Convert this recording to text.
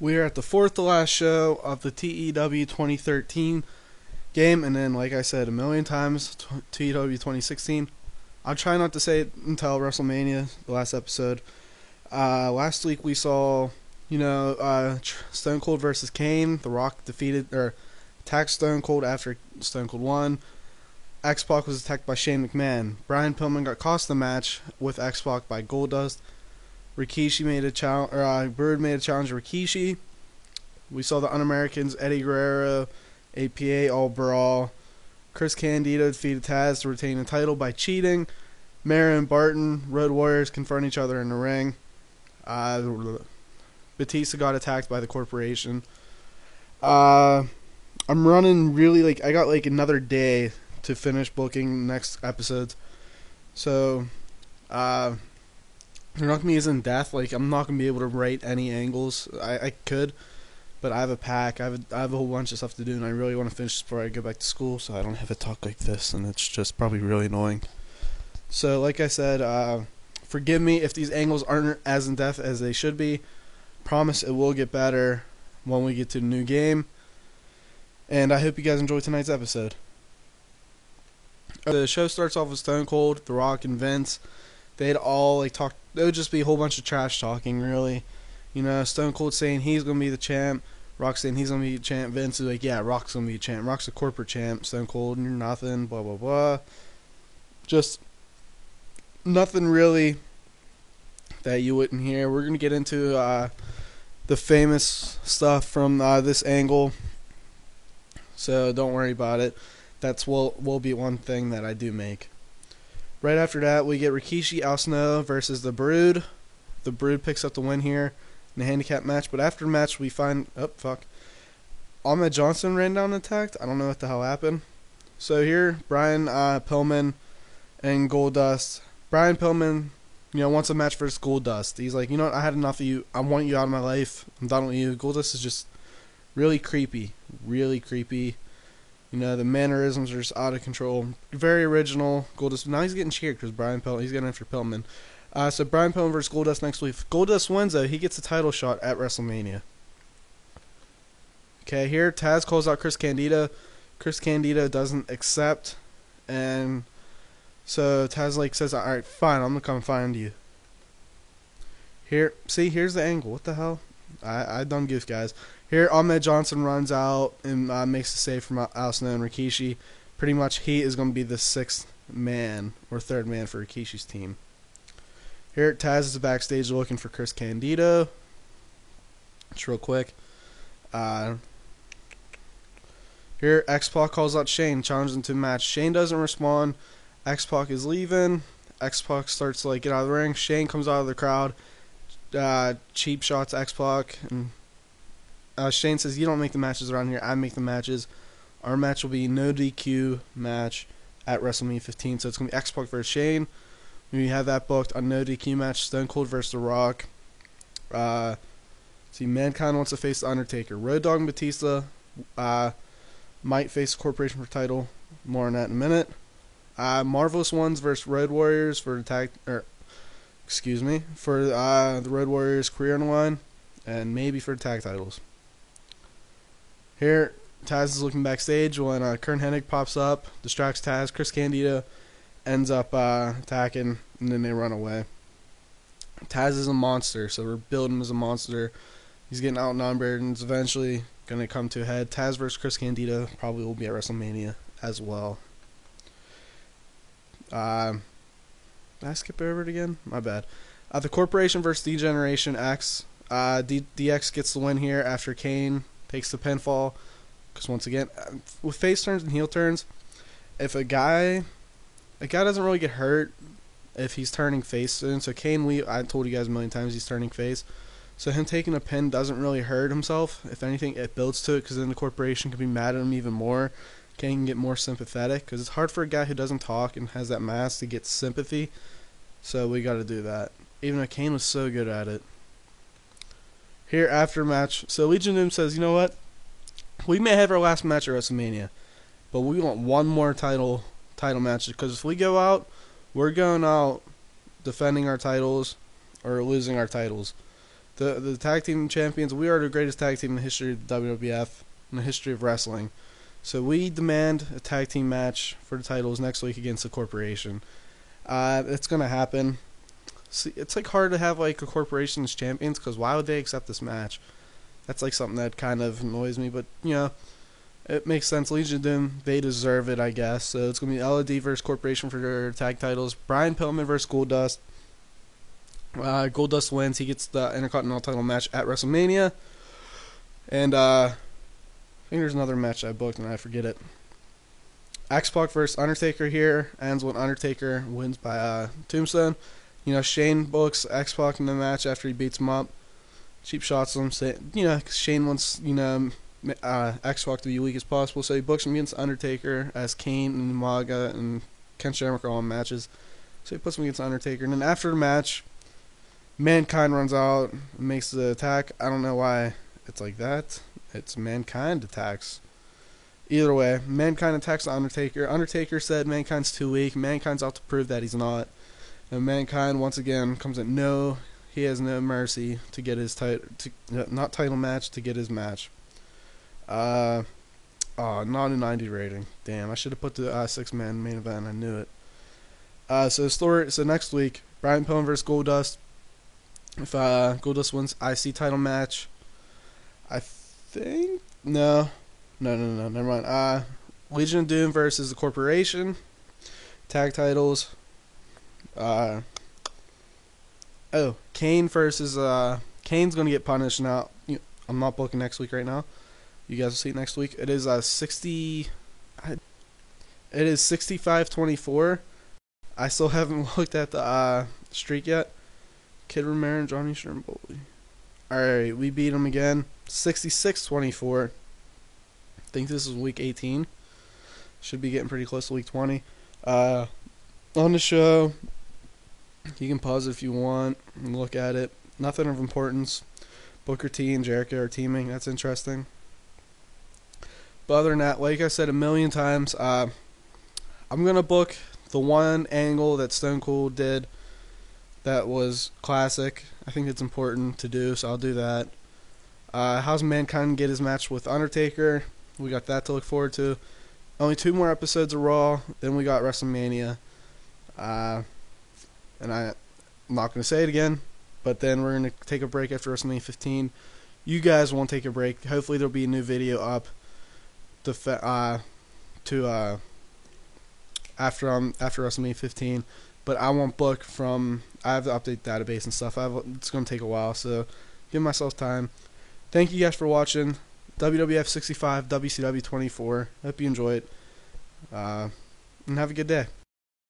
We are at the fourth to last show of the TEW 2013 game, and then, like I said a million times, TEW 2016. I'll try not to say it until WrestleMania, the last episode. Last week we saw, Stone Cold versus Kane. The Rock attacked Stone Cold after Stone Cold won. X-Pac was attacked by Shane McMahon. Brian Pillman got cost the match with X-Pac by Goldust. Rikishi made a challenge. Bird made a challenge to Rikishi. We saw the Un-Americans, Eddie Guerrero, APA all brawl. Chris Candido defeated Taz to retain the title by cheating. Mara and Barton, Road Warriors, confront each other in the ring. Batista got attacked by the Corporation. I'm running really I got another day to finish booking next episodes. So, they're not going to be as in depth. I'm not going to be able to write any angles. I could, but I have a pack. I have a whole bunch of stuff to do, and I really want to finish this before I go back to school, so I don't have to talk like this, and it's just probably really annoying. So, like I said, forgive me if these angles aren't as in depth as they should be. Promise it will get better when we get to the new game. And I hope you guys enjoy tonight's episode. The show starts off with Stone Cold, The Rock, and Vince. They'd all talk. It would just be a whole bunch of trash talking, really. Stone Cold saying he's gonna be the champ. Rock saying he's gonna be the champ. Vince is like, yeah, Rock's gonna be the champ. Rock's a corporate champ. Stone Cold, you're nothing. Blah blah blah. Just nothing really that you wouldn't hear. We're gonna get into the famous stuff from this angle, so don't worry about it. That's will be one thing that I do make. Right after that, we get Rikishi Al Snow versus The Brood. The Brood picks up the win here in the handicap match. But after the match, we find... Oh, fuck. Ahmed Johnson ran down and attacked. I don't know what the hell happened. So here, Brian Pillman and Goldust. Brian Pillman, wants a match versus Goldust. He's like, I had enough of you. I want you out of my life. I'm done with you. Goldust is just really creepy. Really creepy. The mannerisms are just out of control. Very original. Goldust. Now he's getting cheered because Brian Pillman. He's getting after Pillman. So Brian Pillman versus Goldust next week. If Goldust wins, though, he gets a title shot at WrestleMania. Okay, here Taz calls out Chris Candido. Chris Candido doesn't accept, and so Taz says, "All right, fine. I'm gonna come find you." Here, see, here's the angle. What the hell? I done goofed, guys. Here, Ahmed Johnson runs out and makes a save from Al Snow and Rikishi. Pretty much, he is going to be the sixth man or third man for Rikishi's team. Here, Taz is backstage looking for Chris Candido. Just real quick. Here, X-Pac calls out Shane, challenges him to a match. Shane doesn't respond. X-Pac is leaving. X-Pac starts to get out of the ring. Shane comes out of the crowd. Cheap shots X-Pac, and Shane says, "You don't make the matches around here. I make the matches. Our match will be no DQ match at WrestleMania 15. So it's going to be X-Pac versus Shane. We have that booked on no DQ match. Stone Cold versus The Rock. Mankind wants to face The Undertaker. Road Dogg and Batista might face the Corporation for title. More on that in a minute. Marvelous Ones versus Road Warriors for the the Road Warriors career on the line, and maybe for the tag titles. Here, Taz is looking backstage when Kurt Hennig pops up, distracts Taz. Chris Candido ends up attacking, and then they run away. Taz is a monster, so we're building him as a monster. He's getting outnumbered, and it's eventually going to come to a head. Taz versus Chris Candido probably will be at WrestleMania as well. Did I skip over it again? My bad. The Corporation versus D-Generation X. DX gets the win here after Kane takes the pinfall. Because once again, with face turns and heel turns, if a guy doesn't really get hurt if he's turning face soon. So Kane, I told you guys a million times he's turning face. So him taking a pin doesn't really hurt himself. If anything, it builds to it because then the Corporation can be mad at him even more. Kane can get more sympathetic because it's hard for a guy who doesn't talk and has that mask to get sympathy. So we got to do that. Even though Kane was so good at it. Here after match, so Legion of Doom says, you know what? We may have our last match at WrestleMania, but we want one more title match because if we go out, we're going out defending our titles or losing our titles. The tag team champions. We are the greatest tag team in the history of the WWF, in the history of wrestling. So we demand a tag team match for the titles next week against the Corporation. It's gonna happen. See, it's like hard to have like a corporation as champions because why would they accept this match? That's like something that kind of annoys me, but you know, it makes sense. Legion of Doom, they deserve it, I guess. So it's gonna be LOD versus Corporation for their tag titles. Brian Pillman versus Goldust. Goldust wins. He gets the Intercontinental title match at WrestleMania. And I think there's another match I booked and I forget it. X-Pac versus Undertaker here ends when Undertaker wins by Tombstone. You know, Shane books X-Pac in the match after he beats him up. Cheap shots him. You know, 'cause Shane wants, you know, X-Pac to be weak as possible. So he books him against Undertaker as Kane and Umaga and Ken Shamrock are all in matches. So he puts him against Undertaker. And then after the match, Mankind runs out and makes the attack. I don't know why it's like that. It's Mankind attacks. Either way, Mankind attacks the Undertaker. Undertaker said Mankind's too weak. Mankind's out to prove that he's not. And Mankind once again comes at he has no mercy to get his not title match, to get his match. Not a 90 rating. Damn, I should have put the 6-man main event. I knew it. So next week, Brian Pillman versus Goldust. If Goldust wins IC title match, I think no, never mind. Legion of Doom versus the Corporation, tag titles. Kane versus Kane's gonna get punished now. I'm not booking next week right now. You guys will see it next week. It is 65-24. I still haven't looked at the streak yet. Kid Romero and Johnny Shermboli. Alright, we beat him again. 66-24. I think this is week 18. Should be getting pretty close to week 20. On the show, you can pause it if you want and look at it. Nothing of importance. Booker T and Jericho are teaming. That's interesting. But other than that, like I said a million times, I'm going to book the one angle that Stone Cold did that was classic. I think it's important to do, so I'll do that. How's Mankind get his match with Undertaker? We got that to look forward to. Only 2 more episodes of Raw, then we got WrestleMania. And I'm not going to say it again, but then we're going to take a break after WrestleMania 15. You guys won't take a break. Hopefully there'll be a new video up after WrestleMania 15. But I won't book I have to update the database and stuff. It's going to take a while, so give myself time. Thank you guys for watching. WWF 65, WCW 24. Hope you enjoyed. And have a good day.